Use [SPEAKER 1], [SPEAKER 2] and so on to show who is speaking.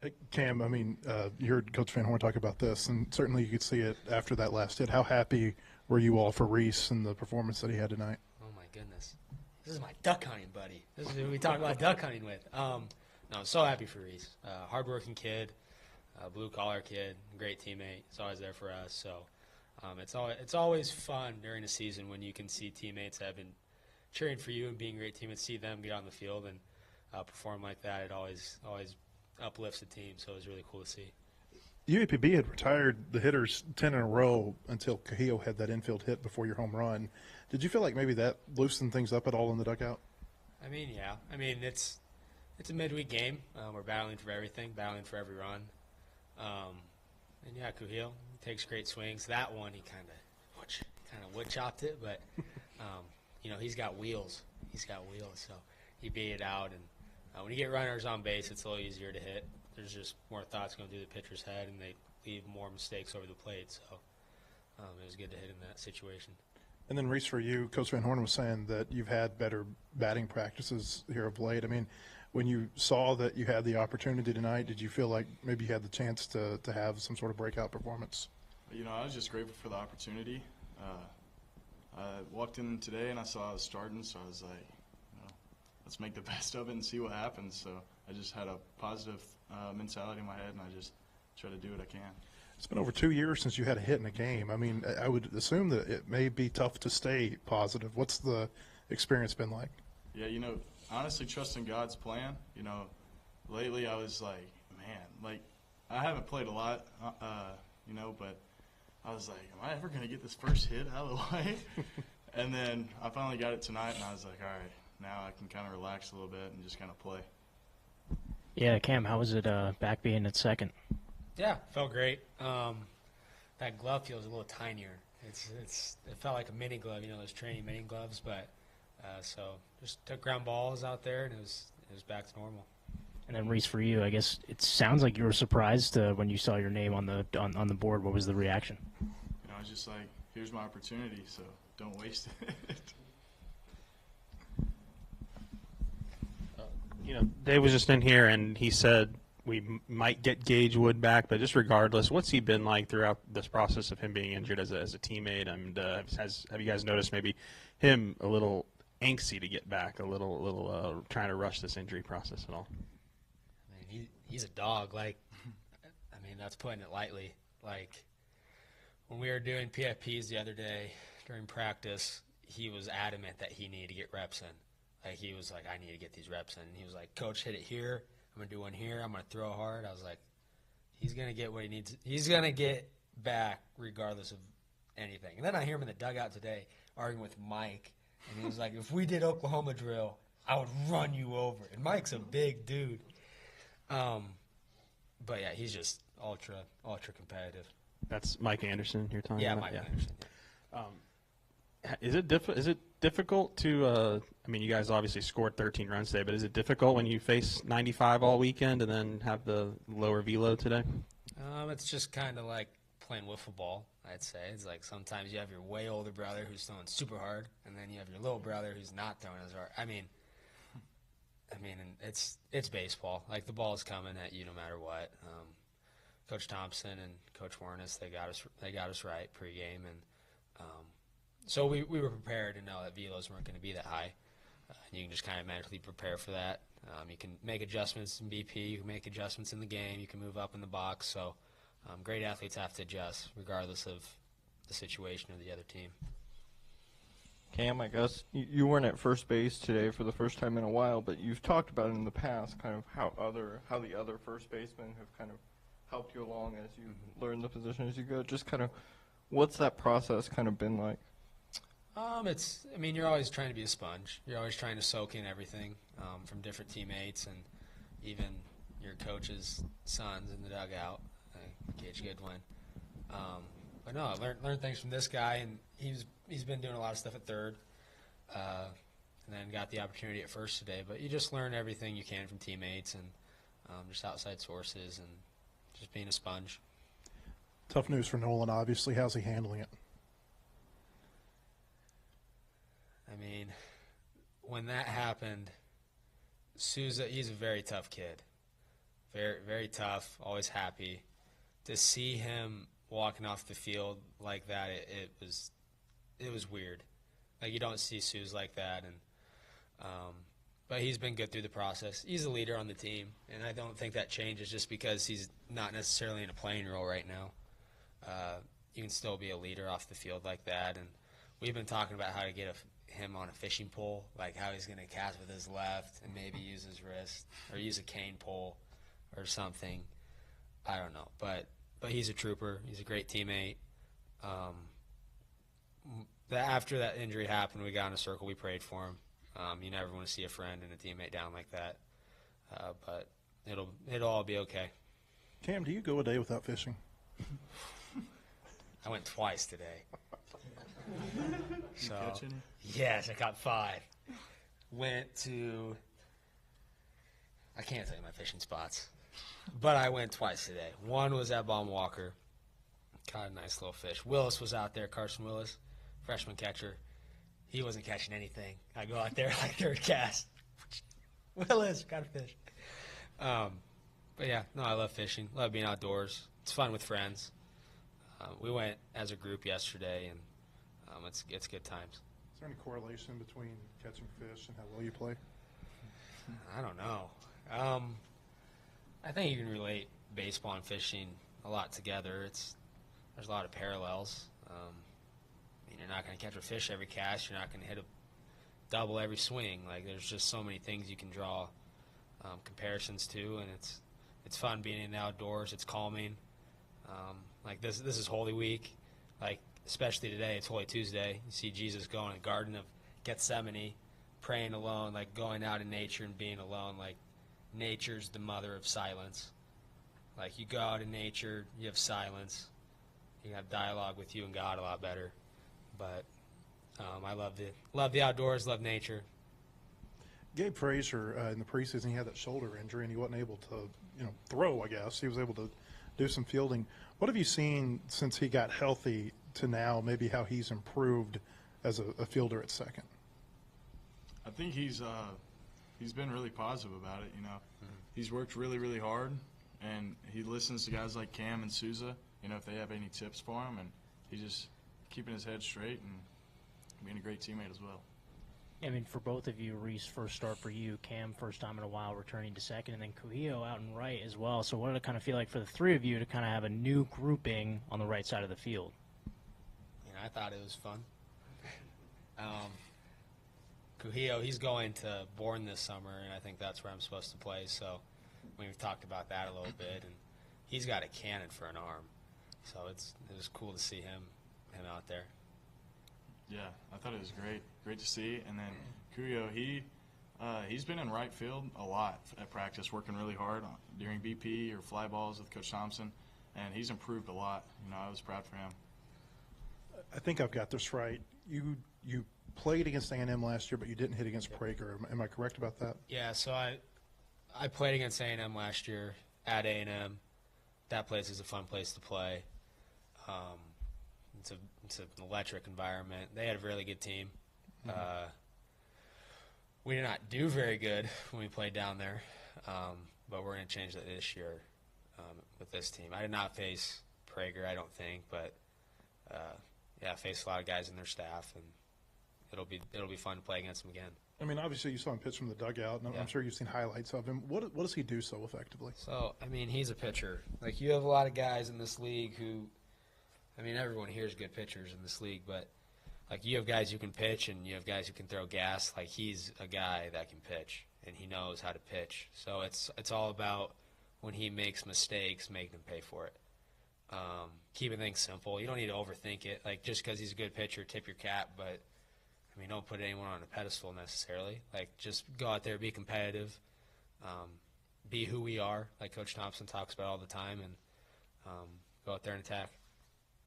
[SPEAKER 1] Hey, Cam, I mean, you heard Coach Van Horn talk about this, and certainly you could see it after that last hit. How happy were you all for Reese and the performance that he had tonight?
[SPEAKER 2] Oh my goodness, this is my duck hunting buddy. This is who we talk about duck hunting with. No, I'm so happy for Reese. Hardworking kid, blue collar kid, great teammate. He's always there for us. So it's always fun during the season when you can see teammates that have been cheering for you and being great teammates. See them get on the field and perform like that. It always uplifts the team. So it was really cool to see.
[SPEAKER 1] UAPB had retired the hitters 10 in a row until Kozeal had that infield hit before your home run. Did you feel like maybe that loosened things up at all in the dugout?
[SPEAKER 2] I mean, yeah. I mean, it's a midweek game. We're battling for everything, battling for every run. And yeah, Kozeal takes great swings. That one, he kind of wood chopped it, but he's got wheels. He's got wheels, so he beat it out. And when you get runners on base, it's a little easier to hit. There's just more thoughts going through the pitcher's head, and they leave more mistakes over the plate. So it was good to hit in that situation.
[SPEAKER 1] And then, Reese, for you, Coach Van Horn was saying that you've had better batting practices here of late. I mean, when you saw that you had the opportunity tonight, did you feel like maybe you had the chance to have some sort of breakout performance?
[SPEAKER 3] I was just grateful for the opportunity. I walked in today and I saw I was starting, so I was like, let's make the best of it and see what happens. So I just had a positive mentality in my head, and I just try to do what I can.
[SPEAKER 1] It's been over 2 years since you had a hit in a game. I mean, I would assume that it may be tough to stay positive. What's the experience been like?
[SPEAKER 3] Yeah, honestly, trusting God's plan. Lately I was like, man, I haven't played a lot, but I was like, am I ever going to get this first hit out of the way? And then I finally got it tonight, and I was like, all right, now I can kind of relax a little bit and just kind of play.
[SPEAKER 4] Yeah, Cam, how was it back being at second?
[SPEAKER 2] Yeah, felt great. That glove feels a little tinier. It felt like a mini glove, those training mini gloves. But so just took ground balls out there, and it was back to normal.
[SPEAKER 4] And then Reese, for you, I guess it sounds like you were surprised when you saw your name on the board. What was the reaction?
[SPEAKER 3] I was just like, here's my opportunity, so don't waste it.
[SPEAKER 5] Dave was just in here, and he said we might get Gage Wood back, but just regardless, what's he been like throughout this process of him being injured as a teammate? And have you guys noticed maybe him a little angsty to get back, a little trying to rush this injury process at all?
[SPEAKER 2] I mean, he's a dog. That's putting it lightly. When we were doing PFPs the other day during practice, he was adamant that he needed to get reps in. He was like, I need to get these reps in. And he was like, Coach, hit it here. I'm going to do one here. I'm going to throw hard. I was like, he's going to get what he needs. He's going to get back regardless of anything. And then I hear him in the dugout today arguing with Mike. And he was like, if we did Oklahoma drill, I would run you over. And Mike's a big dude. But, yeah, he's just ultra competitive.
[SPEAKER 5] That's Mike Anderson you're talking
[SPEAKER 2] yeah,
[SPEAKER 5] about?
[SPEAKER 2] Mike Anderson. Yeah.
[SPEAKER 5] Is it difficult to you guys obviously scored 13 runs today, but is it difficult when you face 95 all weekend and then have the lower velo today?
[SPEAKER 2] It's just kind of like playing wiffle ball, I'd say. It's like sometimes you have your way older brother who's throwing super hard, and then you have your little brother who's not throwing as hard. I mean, it's baseball. The ball's coming at you no matter what. Coach Thompson and Coach Warnes, they got us right pregame, and so we were prepared to know that velos weren't going to be that high. You can just kind of mentally prepare for that. You can make adjustments in BP. You can make adjustments in the game. You can move up in the box. So great athletes have to adjust regardless of the situation of the other team.
[SPEAKER 6] Cam, I guess you weren't at first base today for the first time in a while, but you've talked about it in the past, kind of how the other first basemen have kind of helped you along as you learn the position as you go. Just kind of, what's that process kind of been like?
[SPEAKER 2] You're always trying to be a sponge. You're always trying to soak in everything from different teammates and even your coach's sons in the dugout, Gage Goodwin. But no, I learned things from this guy, and he's been doing a lot of stuff at third, and then got the opportunity at first today. But you just learn everything you can from teammates and just outside sources and just being a sponge.
[SPEAKER 1] Tough news for Nolan, obviously. How's he handling it?
[SPEAKER 2] When that happened, Souza, he's a very tough kid. Very, very tough. Always happy to see him walking off the field like that. It was weird. Like, you don't see Suze like that, and but he's been good through the process. He's a leader on the team, and I don't think that changes just because he's not necessarily in a playing role right now. You can still be a leader off the field like that, and we've been talking about how to get him on a fishing pole, like how he's going to cast with his left and maybe use his wrist or use a cane pole or something. I don't know, but he's a trooper. He's a great teammate. After that injury happened, we got in a circle. We prayed for him. You never want to see a friend and a teammate down like that, but it'll all be okay.
[SPEAKER 1] Cam, do you go a day without fishing?
[SPEAKER 2] I went twice today. So,
[SPEAKER 3] Catch any?
[SPEAKER 2] yes, I caught 5. Went to, I can't tell you my fishing spots, but I went twice today. One was at Baum Walker. Caught a nice little fish. Willis was out there, Carson Willis, freshman catcher. He wasn't catching anything. I go out there like third cast. Willis, got a fish. But yeah, no, I love fishing. Love being outdoors. It's fun with friends. We went as a group yesterday, and it's good times.
[SPEAKER 1] Is there any correlation between catching fish and how well you play?
[SPEAKER 2] I don't know. I think you can relate baseball and fishing a lot together. There's a lot of parallels. You're not going to catch a fish every cast. You're not going to hit a double every swing. Like, there's just so many things you can draw comparisons to, and it's fun being in the outdoors. It's calming. Like this is Holy Week. Like, especially today, it's Holy Tuesday. You see Jesus going in the Garden of Gethsemane, praying alone, like going out in nature and being alone. Like, nature's the mother of silence. Like, you go out in nature, you have silence. You have dialogue with you and God a lot better. But I love the outdoors, love nature.
[SPEAKER 1] Gabe Frazier in the preseason, he had that shoulder injury and he wasn't able to, throw. I guess he was able to do some fielding. What have you seen since he got healthy to now? Maybe how he's improved as a fielder at second.
[SPEAKER 3] I think he's been really positive about it. He's worked really, really hard, and he listens to guys like Cam and Souza. If they have any tips for him, and he's just keeping his head straight and being a great teammate as well.
[SPEAKER 4] I mean, for both of you, Reese, first start for you, Cam, first time in a while returning to second, and then Kozeal out and right as well. So what did it kind of feel like for the three of you to kind of have a new grouping on the right side of the field?
[SPEAKER 2] I thought it was fun. Kozeal, he's going to Bourne this summer, and I think that's where I'm supposed to play. So we've talked about that a little bit, and he's got a cannon for an arm. So it was cool to see him out there.
[SPEAKER 3] Yeah, I thought it was great to see. And then Kozeal, he's been in right field a lot at practice, working really hard during BP or fly balls with Coach Thompson, and he's improved a lot. I was proud for him.
[SPEAKER 1] I think I've got this right. You played against A&M last year, but you didn't hit against Prager. Am I correct about that?
[SPEAKER 2] Yeah, so I played against A&M last year at A&M. That place is a fun place to play. It's an electric environment. They had a really good team. Mm-hmm. We did not do very good when we played down there, but we're going to change that this year with this team. I did not face Prager, I don't think, but I faced a lot of guys in their staff, and it'll be fun to play against them again.
[SPEAKER 1] I mean, obviously you saw him pitch from the dugout, and I'm sure you've seen highlights of him. What does he do so effectively?
[SPEAKER 2] So, I mean, he's a pitcher. Like, you have a lot of guys in this league who, I mean, everyone here is good pitchers in this league, but, like, you have guys who can pitch and you have guys who can throw gas. Like, he's a guy that can pitch, and he knows how to pitch. So it's all about when he makes mistakes, making him pay for it. Keeping things simple. You don't need to overthink it. Like, just because he's a good pitcher, tip your cap, but I mean, don't put anyone on a pedestal necessarily. Like, just go out there, be competitive, be who we are, like Coach Thompson talks about all the time, and go out there and attack.